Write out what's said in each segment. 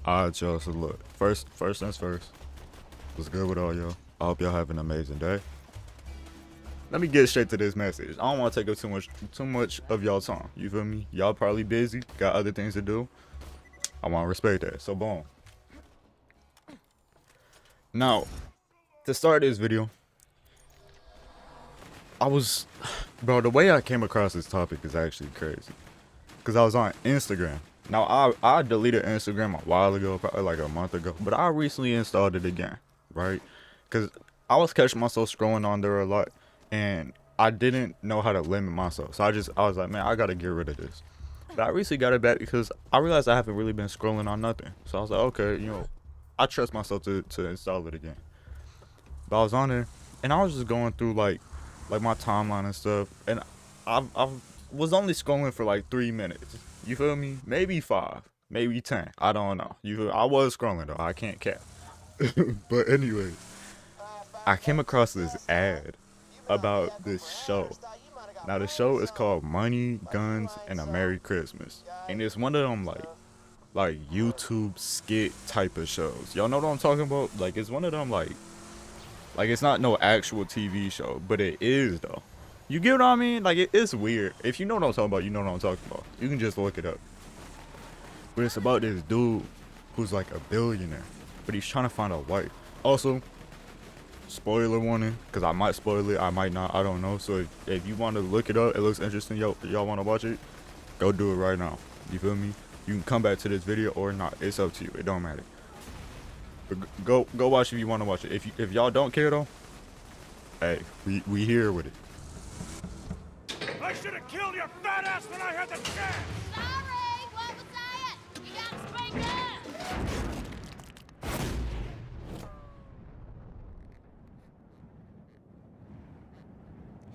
Alright, y'all, so look. First things first. What's good with all y'all? I hope y'all have an amazing day. Let me get straight to this message. I don't want to take up too much of y'all time. You feel me? Y'all probably busy, got other things to do. I want to respect that. So boom. Now, to start this video, bro, the way I came across this topic is actually crazy. Because I was on Instagram. Now, I deleted Instagram a while ago, probably like a month ago. But I recently installed it again, right? Because I was catching myself scrolling on there a lot. And I didn't know how to limit myself. So I was like, man, I got to get rid of this. But I recently got it back because I realized I haven't really been scrolling on nothing. So I was like, okay, I trust myself to install it again. But I was on there, and I was just going through like my timeline and stuff. And I was only scrolling for like 3 minutes. You feel me? Maybe 5, maybe 10. I don't know. I was scrolling though. I can't cap. But anyway, I came across this ad about this show. Now the show is called Money, Guns, and a Merry Christmas, and it's one of them like YouTube skit type of shows. Y'all know what I'm talking about? Like it's one of them like it's not no actual TV show, but it is though. You get what I mean? Like it's weird. If you know what I'm talking about, you know what I'm talking about. You can just look it up. But it's about this dude who's like a billionaire, but he's trying to find a wife. Also, spoiler warning, because I might spoil it, I might not, I don't know. So if you want to look it up, it looks interesting, y'all want to watch it, go do it right now. You feel me? You can come back to this video or not. It's up to you. It don't matter. But go watch if you want to watch it. If y'all don't care though, hey, we here with it. I should have killed your fat ass when I had the chance! Sorry, what was that? You gotta speak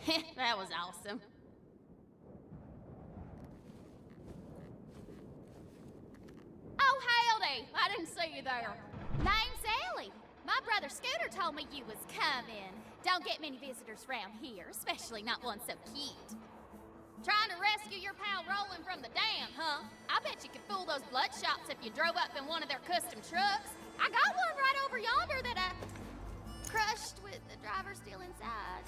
up! That was awesome. Oh, howdy! I didn't see you there. Name's Ellie. My brother Scooter told me you was coming. Don't get many visitors around here, especially not one so cute. Trying to rescue your pal Roland from the dam, huh? I bet you could fool those bloodshots if you drove up in one of their custom trucks. I got one right over yonder that I crushed with the driver still inside.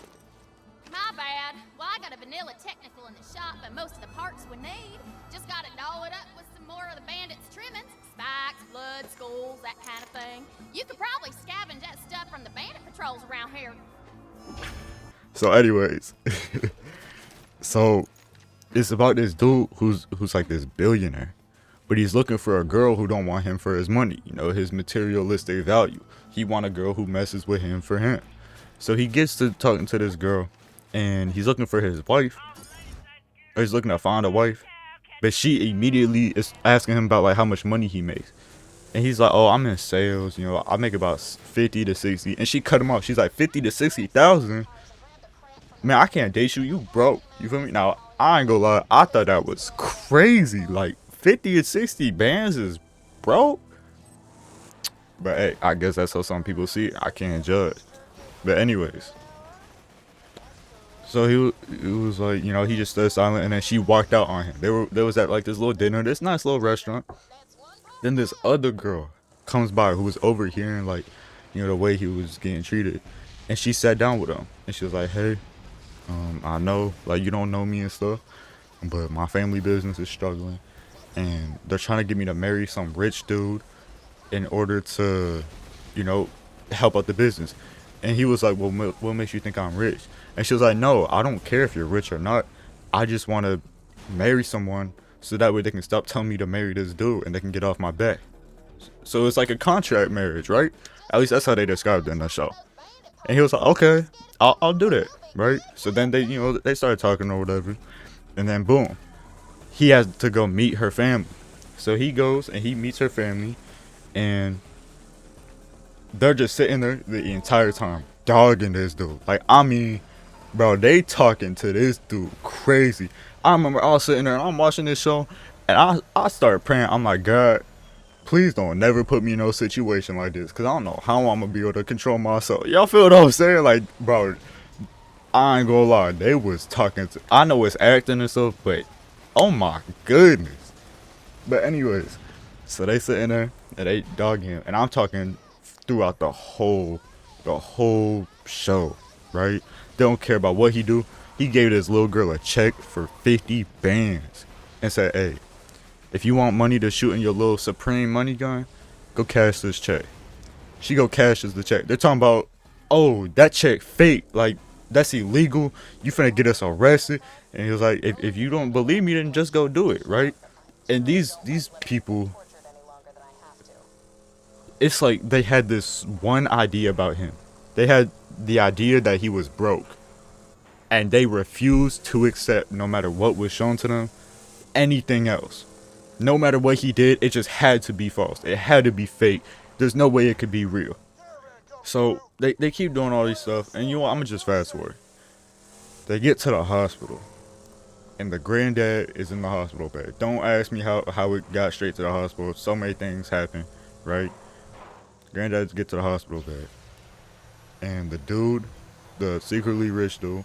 My bad. Well, I got a vanilla technical in the shop and most of the parts we need. Just gotta doll it up with some more of the bandits' trimmings. Spikes, blood, skulls, that kind of thing. You could probably scavenge that stuff from the bandit patrols around here. So anyways, so it's about this dude who's like this billionaire, but he's looking for a girl who don't want him for his money, his materialistic value. He want a girl who messes with him for him. So he gets to talking to this girl, and he's looking for his wife, or he's looking to find a wife, but she immediately is asking him about like how much money he makes. And he's like, oh, I'm in sales, I make about 50 to 60. And she cut him off. She's like, 50 to 60,000? Man, I can't date you. You broke. You feel me? Now, I ain't gonna lie. I thought that was crazy. Like, 50 to 60 bands is broke? But hey, I guess that's how some people see it. I can't judge. But anyways. So he was like, he just stood silent. And then she walked out on him. There was at like this little dinner. This nice little restaurant. Then this other girl comes by who was overhearing like, the way he was getting treated. And she sat down with him. And she was like, hey, I know like you don't know me and stuff, but my family business is struggling. And they're trying to get me to marry some rich dude in order to, help out the business. And he was like, well, what makes you think I'm rich? And she was like, no, I don't care if you're rich or not. I just want to marry someone so that way they can stop telling me to marry this dude and they can get off my back. So it's like a contract marriage, right? At least that's how they described it in the show. And he was like, okay, I'll do that, right? So then they started talking or whatever. And then boom, he has to go meet her family. So he goes and he meets her family, and they're just sitting there the entire time dogging this dude. Like, I mean, bro, they talking to this dude crazy. I remember I was sitting there and I'm watching this show, and I started praying. I'm like, God, please don't never put me in no situation like this, because I don't know how I'm going to be able to control myself. Y'all feel what I'm saying? Like, bro, I ain't gonna lie. They was talking to, I know it's acting and stuff, but oh my goodness. But anyways, so they sitting there and they dogging him, and I'm talking throughout the whole show, right? They don't care about what he do. He gave this little girl a check for 50 bands and said, "Hey, if you want money to shoot in your little Supreme money gun, go cash this check." She go cashes the check. They're talking about, "Oh, that check fake. Like, that's illegal. You finna get us arrested." And he was like, if you don't believe me, then just go do it, right? And these people, it's like they had this one idea about him. They had the idea that he was broke. And they refused to accept, no matter what was shown to them, anything else. No matter what he did, it just had to be false. It had to be fake. There's no way it could be real. So they keep doing all these stuff, and you know what, I'm gonna just fast forward. They get to the hospital, and the granddad is in the hospital bed. Don't ask me how it got straight to the hospital. So many things happen, right? Granddads get to the hospital bed, and the dude, the secretly rich dude,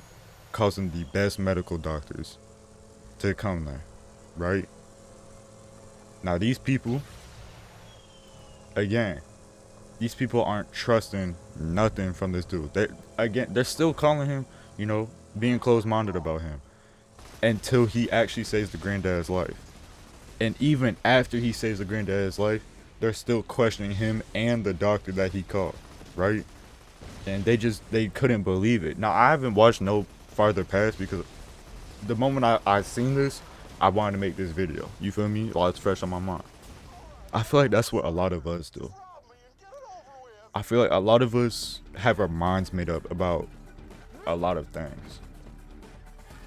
causing the best medical doctors to come there, right? Now these people, again, these people aren't trusting nothing from this dude. They're still calling him, you know, being closed-minded about him until he actually saves the granddad's life. And even after he saves the granddad's life, they're still questioning him and the doctor that he called, right? And they couldn't believe it. Now I haven't watched no farther past because the moment I seen this, I wanted to make this video. You feel me? While it's fresh on my mind. I feel like that's what a lot of us do. I feel like a lot of us have our minds made up about a lot of things.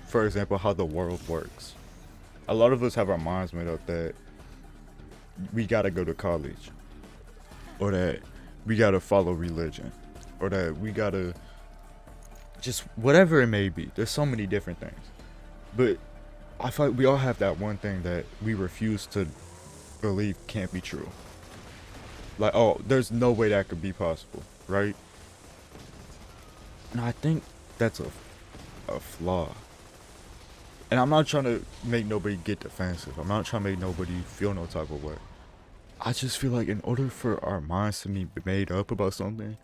For example, how the world works. A lot of us have our minds made up that we gotta go to college, or that we gotta follow religion, or that we gotta just whatever it may be. There's so many different things. But I feel like we all have that one thing that we refuse to believe can't be true. Like, oh, there's no way that could be possible, right? And I think that's a flaw. And I'm not trying to make nobody get defensive. I'm not trying to make nobody feel no type of way. I just feel like in order for our minds to be made up about something,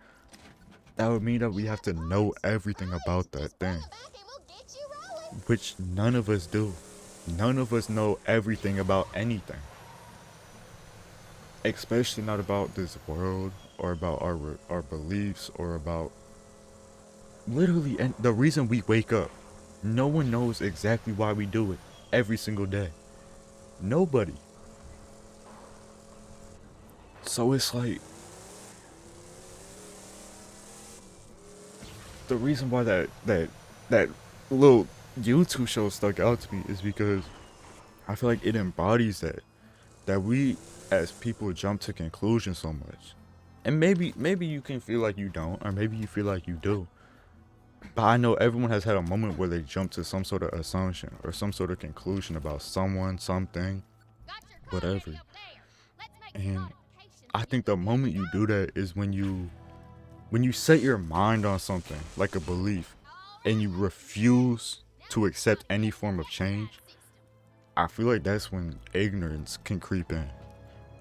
that would mean that we have to know everything about that thing. Which none of us do. None of us know everything about anything. Especially not about this world, or about our beliefs, or about literally and the reason we wake up. No one knows exactly why we do it every single day. Nobody. So it's like the reason why that little YouTube show stuck out to me is because I feel like it embodies that we as people jump to conclusions so much. And maybe you can feel like you don't, or maybe you feel like you do. But I know everyone has had a moment where they jump to some sort of assumption or some sort of conclusion about someone, something, whatever. And I think the moment you do that is when you set your mind on something, like a belief, and you refuse to accept any form of change. I feel like that's when ignorance can creep in.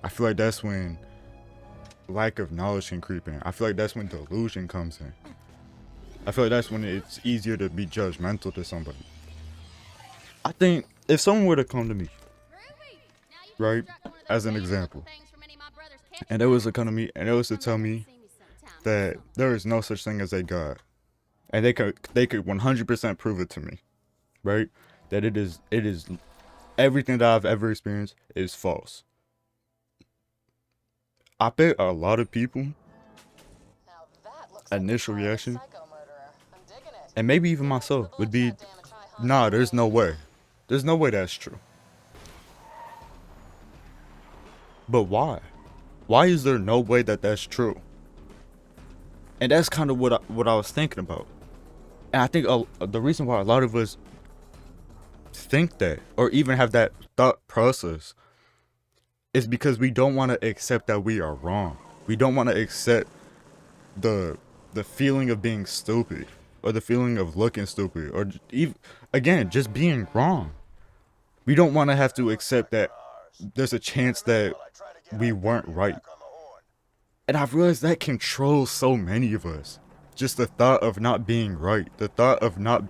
I feel like that's when lack of knowledge can creep in. I feel like that's when delusion comes in. I feel like that's when it's easier to be judgmental to somebody. I think if someone were to come to me, right, as an example, and they was to come to me and they was to tell me that there is no such thing as a God, and they could 100% prove it to me, right, that it is everything that I've ever experienced is false. I bet a lot of people initial reaction, and maybe even myself, would be, nah, there's no way. There's no way that's true. But why? Why is there no way that that's true? And that's kind of what I was thinking about. And I think the reason why a lot of us think that, or even have that thought process, is because we don't want to accept that we are wrong. We don't want to accept the feeling of being stupid, or the feeling of looking stupid, or even, again, just being wrong. We don't want to have to accept that there's a chance that we weren't right. And I've realized that controls so many of us. Just the thought of not being right, the thought of not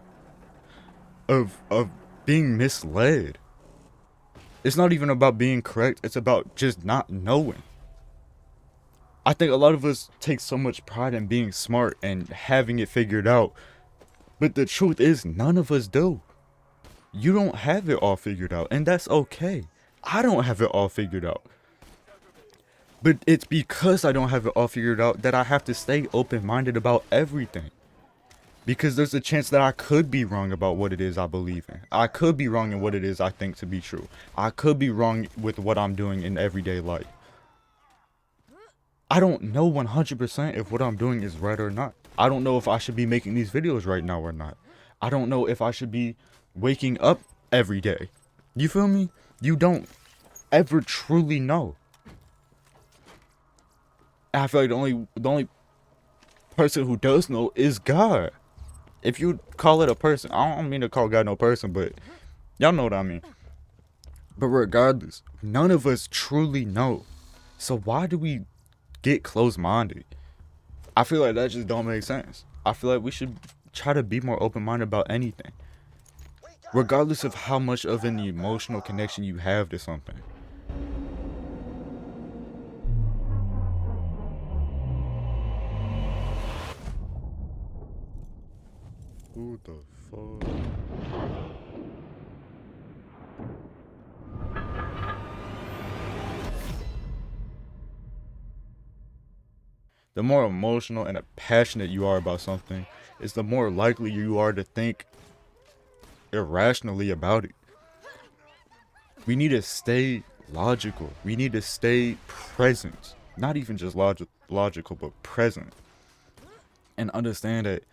of being misled. It's not even about being correct, it's about just not knowing. I think a lot of us take so much pride in being smart and having it figured out. But the truth is, none of us do. You don't have it all figured out, and that's okay. I don't have it all figured out. But it's because I don't have it all figured out that I have to stay open-minded about everything. Because there's a chance that I could be wrong about what it is I believe in. I could be wrong in what it is I think to be true. I could be wrong with what I'm doing in everyday life. I don't know 100% if what I'm doing is right or not. I don't know if I should be making these videos right now or not. I don't know if I should be waking up every day. You feel me? You don't ever truly know. I feel like the only person who does know is God. If you call it a person, I don't mean to call God no person, but y'all know what I mean. But regardless, none of us truly know. So why do we get closed-minded? I feel like that just don't make sense. I feel like we should try to be more open-minded about anything, regardless of how much of an emotional connection you have to something. Who the fuck? The more emotional and passionate you are about something, is the more likely you are to think irrationally about it. We need to stay logical. We need to stay present. Not even just logical, but present. And understand that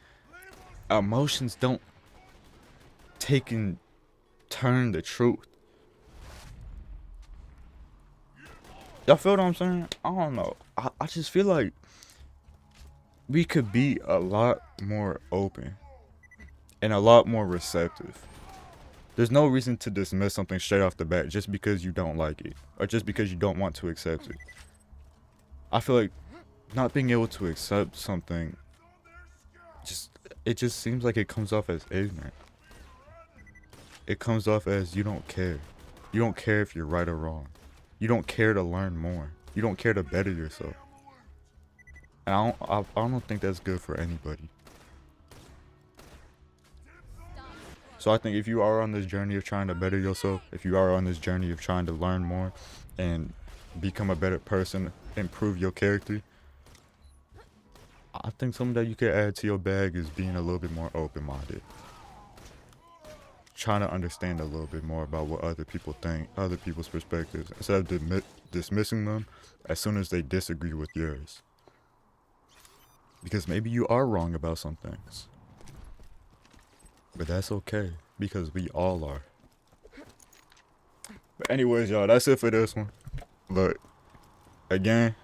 emotions don't take in turn the truth. Y'all feel what I'm saying? I don't know. I just feel like we could be a lot more open and a lot more receptive. There's no reason to dismiss something straight off the bat just because you don't like it or just because you don't want to accept it. I feel like not being able to accept something it just seems like it comes off as ignorant. It comes off as you don't care. You don't care if you're right or wrong. You don't care to learn more. You don't care to better yourself. And I don't think that's good for anybody. So I think if you are on this journey of trying to better yourself, if you are on this journey of trying to learn more and become a better person, improve your character, I think something that you could add to your bag is being a little bit more open-minded. Trying to understand a little bit more about what other people think, other people's perspectives, instead of dismissing them as soon as they disagree with yours. Because maybe you are wrong about some things. But that's okay, because we all are. But anyways, y'all, that's it for this one. Look, again,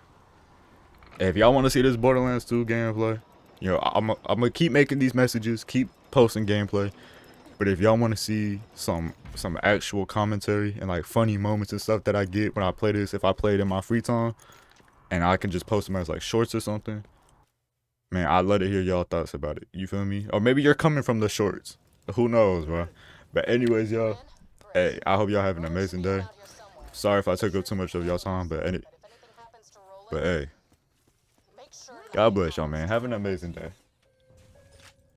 if y'all want to see this Borderlands 2 gameplay, you know, I'm gonna keep making these messages, keep posting gameplay. But if y'all want to see some actual commentary and like funny moments and stuff that I get when I play this, if I play it in my free time, and I can just post them as like shorts or something, man, I'd love to hear y'all thoughts about it. You feel me? Or maybe you're coming from the shorts. Who knows, bro? But anyways, y'all, hey, I hope y'all have an amazing day. Sorry if I took up too much of y'all time, but hey, God bless y'all, man. Have an amazing day.